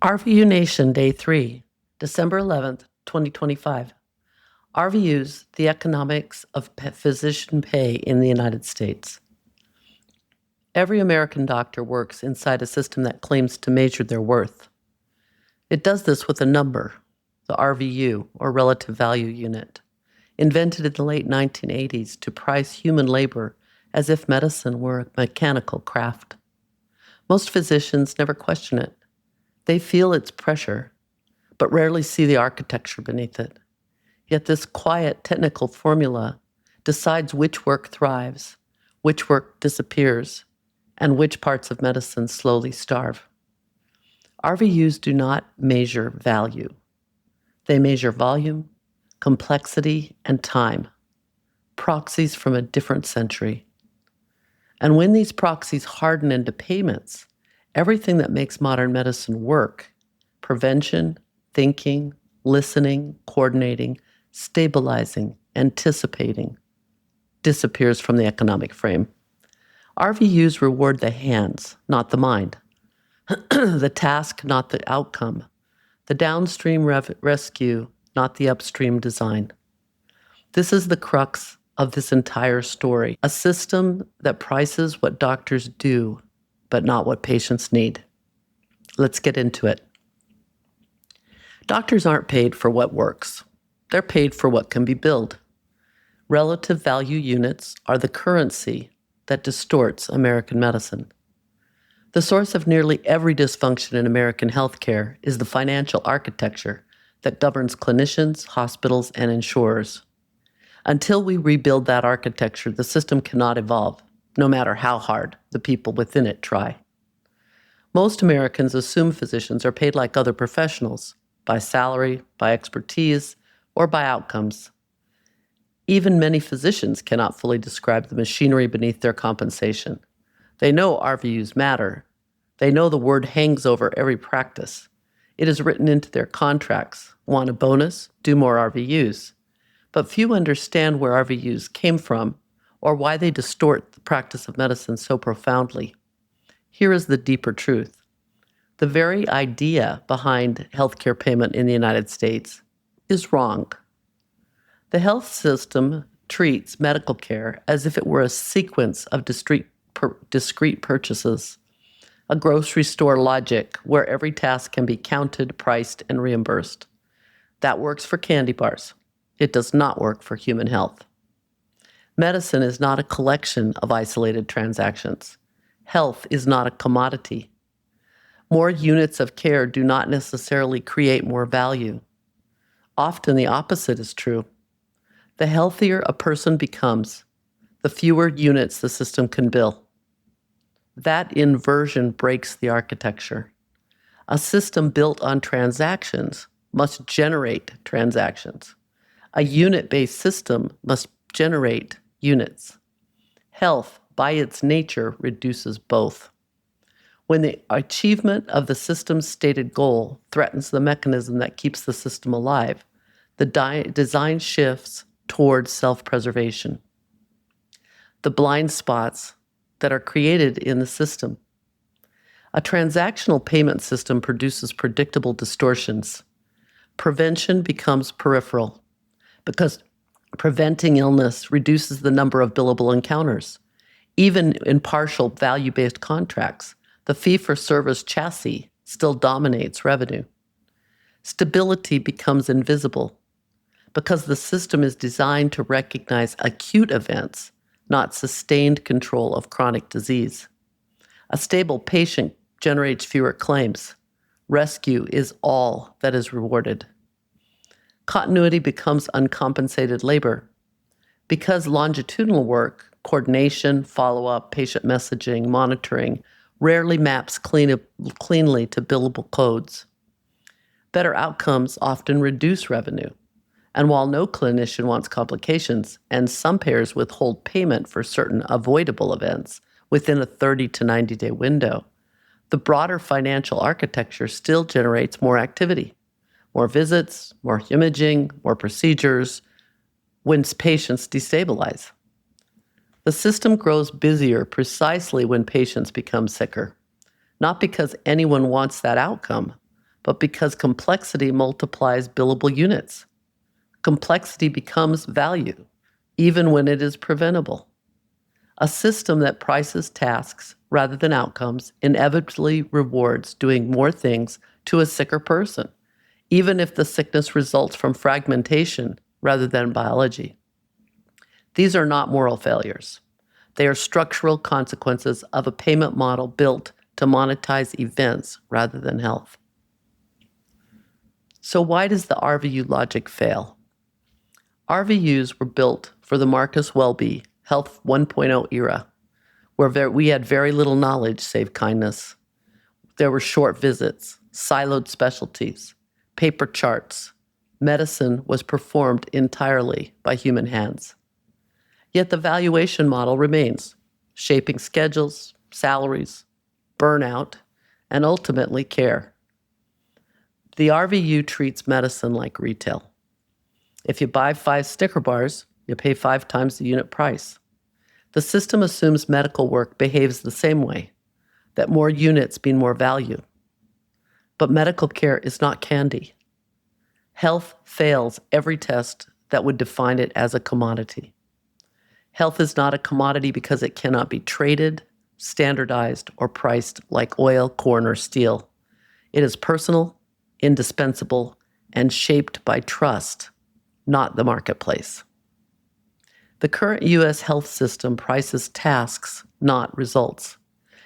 RVU Nation Day 3, December 11th, 2025. RVUs, the economics of physician pay in the United States. Every American doctor works inside a system that claims to measure their worth. It does this with a number, the RVU, or relative value unit, invented in the late 1980s to price human labor as if medicine were a mechanical craft. Most physicians never question it. They feel its pressure, but rarely see the architecture beneath it. Yet this quiet technical formula decides which work thrives, which work disappears, and which parts of medicine slowly starve. RVUs do not measure value. They measure volume, complexity, and time, proxies from a different century. And when these proxies harden into payments, everything that makes modern medicine work, prevention, thinking, listening, coordinating, stabilizing, anticipating, disappears from the economic frame. RVUs reward the hands, not the mind, the task, not the outcome, the downstream rescue, not the upstream design. This is the crux of this entire story, a system that prices what doctors do, but not what patients need. Let's get into it. Doctors aren't paid for what works. They're paid for what can be billed. Relative value units are the currency that distorts American medicine. The source of nearly every dysfunction in American healthcare is the financial architecture that governs clinicians, hospitals, and insurers. Until we rebuild that architecture, the system cannot evolve, no matter how hard the people within it try. Most Americans assume physicians are paid like other professionals, by salary, by expertise, or by outcomes. Even many physicians cannot fully describe the machinery beneath their compensation. They know RVUs matter. They know the word hangs over every practice. It is written into their contracts. Want a bonus? Do more RVUs. But few understand where RVUs came from or why they distort the practice of medicine so profoundly. Here is the deeper truth. The very idea behind healthcare payment in the United States is wrong. The health system treats medical care as if it were a sequence of discrete purchases, a grocery store logic where every task can be counted, priced, and reimbursed. That works for candy bars. It does not work for human health. Medicine is not a collection of isolated transactions. Health is not a commodity. More units of care do not necessarily create more value. Often the opposite is true. The healthier a person becomes, the fewer units the system can bill. That inversion breaks the architecture. A system built on transactions must generate transactions. A unit-based system must generate units. Health, by its nature, reduces both. When the achievement of the system's stated goal threatens the mechanism that keeps the system alive, the design shifts towards self-preservation. The blind spots that are created in the system. A transactional payment system produces predictable distortions. Prevention becomes peripheral because preventing illness reduces the number of billable encounters. Even in partial value-based contracts, the fee-for-service chassis still dominates revenue. Stability becomes invisible because the system is designed to recognize acute events, not sustained control of chronic disease. A stable patient generates fewer claims. Rescue is all that is rewarded. Continuity becomes uncompensated labor. Because longitudinal work, coordination, follow-up, patient messaging, monitoring, rarely maps cleanly to billable codes. Better outcomes often reduce revenue. And while no clinician wants complications, and some payers withhold payment for certain avoidable events within a 30 to 90-day window, the broader financial architecture still generates more activity, more visits, more imaging, more procedures, when patients destabilize. The system grows busier precisely when patients become sicker, not because anyone wants that outcome, but because complexity multiplies billable units. Complexity becomes value, even when it is preventable. A system that prices tasks rather than outcomes inevitably rewards doing more things to a sicker person, even if the sickness results from fragmentation rather than biology. These are not moral failures. They are structural consequences of a payment model built to monetize events rather than health. So why does the RVU logic fail? RVUs were built for the Marcus Welby Health 1.0 era, where we had very little knowledge save kindness. There were short visits, siloed specialties, paper charts. Medicine was performed entirely by human hands. Yet the valuation model remains, shaping schedules, salaries, burnout, and ultimately care. The RVU treats medicine like retail. If you buy 5 Snicker bars, you pay 5 times the unit price. The system assumes medical work behaves the same way, that more units mean more value. But medical care is not candy. Health fails every test that would define it as a commodity. Health is not a commodity because it cannot be traded, standardized, or priced like oil, corn, or steel. It is personal, indispensable, and shaped by trust, not the marketplace. The current U.S. health system prices tasks, not results.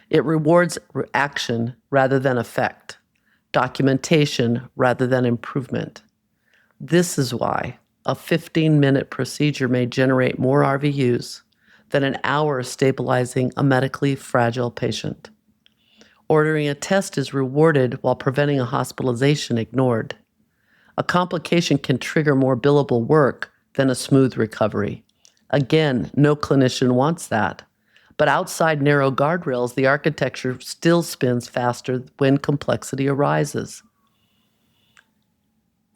It rewards action rather than effect, documentation rather than improvement. This is why a 15-minute procedure may generate more RVUs than an hour stabilizing a medically fragile patient. Ordering a test is rewarded while preventing a hospitalization ignored. A complication can trigger more billable work than a smooth recovery. Again, no clinician wants that. But outside narrow guardrails, the architecture still spins faster when complexity arises.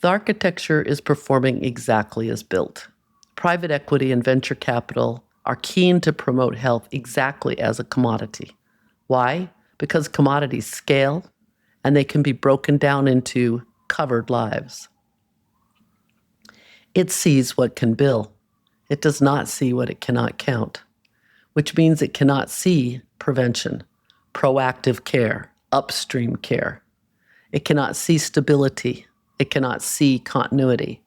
The architecture is performing exactly as built. Private equity and venture capital are keen to promote health exactly as a commodity. Why? Because commodities scale and they can be broken down into covered lives. It sees what can bill. It does not see what it cannot count, which means it cannot see prevention, proactive care, upstream care. It cannot see stability. It cannot see continuity.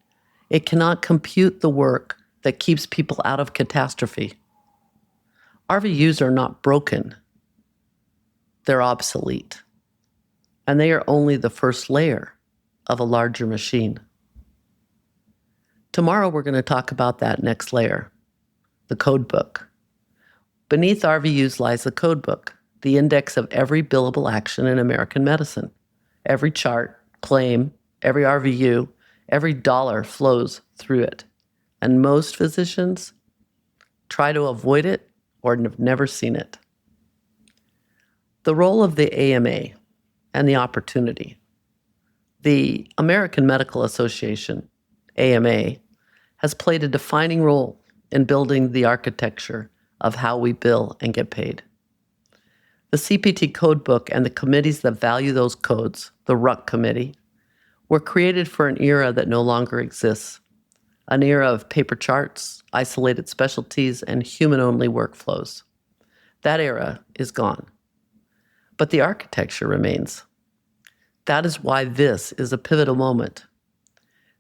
It cannot compute the work that keeps people out of catastrophe. RVUs are not broken. They're obsolete. And they are only the first layer of a larger machine. Tomorrow we're going to talk about that next layer, the code book. Beneath RVUs lies the code book, the index of every billable action in American medicine. Every chart, claim, every RVU, every dollar flows through it. And most physicians try to avoid it or have never seen it. The role of the AMA and the opportunity. The American Medical Association, AMA, has played a defining role in building the architecture of how we bill and get paid. The CPT code book and the committees that value those codes, the RUC committee, were created for an era that no longer exists, an era of paper charts, isolated specialties, and human-only workflows. That era is gone. But the architecture remains. That is why this is a pivotal moment.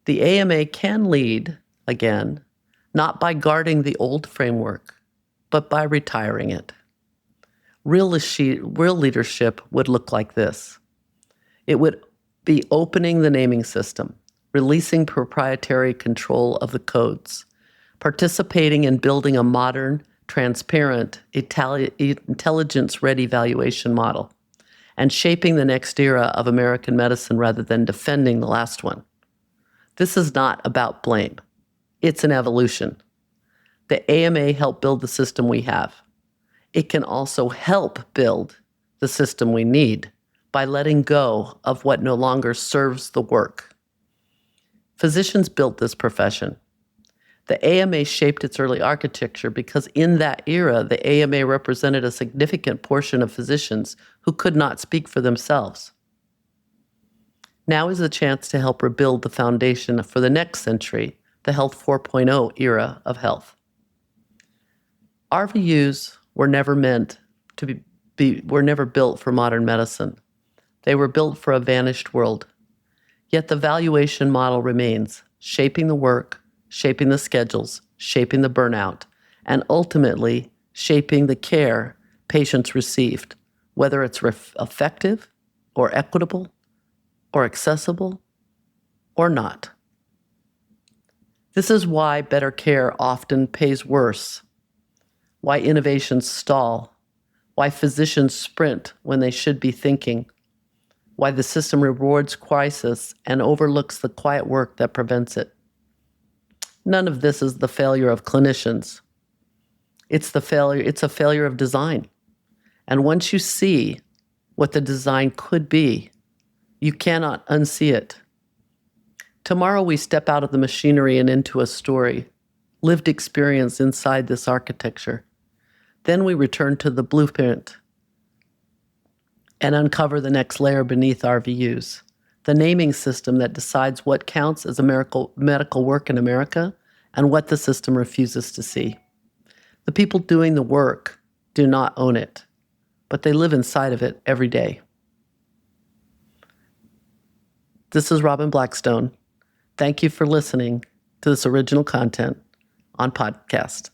The AMA can lead, again, not by guarding the old framework, but by retiring it. Real leadership would look like this. It would be opening the naming system, releasing proprietary control of the codes, participating in building a modern, transparent, intelligence-ready valuation model, and shaping the next era of American medicine rather than defending the last one. This is not about blame. It's an evolution. The AMA helped build the system we have. It can also help build the system we need by letting go of what no longer serves the work. Physicians built this profession. The AMA shaped its early architecture because in that era, the AMA represented a significant portion of physicians who could not speak for themselves. Now is the chance to help rebuild the foundation for the next century, the Health 4.0 era of health. RVUs were never meant to were never built for modern medicine. They were built for a vanished world. Yet the valuation model remains, shaping the work, shaping the schedules, shaping the burnout, and ultimately shaping the care patients received, whether it's effective or equitable or accessible or not. This is why better care often pays worse, why innovations stall, why physicians sprint when they should be thinking, why the system rewards crisis and overlooks the quiet work that prevents it. None of this is the failure of clinicians. It's a failure of design. And once you see what the design could be, you cannot unsee it. Tomorrow we step out of the machinery and into a story, lived experience inside this architecture. Then we return to the blueprint and uncover the next layer beneath RVUs, the naming system that decides what counts as medical work in America and what the system refuses to see. The people doing the work do not own it, but they live inside of it every day. This is Robin Blackstone. Thank you for listening to this original content on podcast.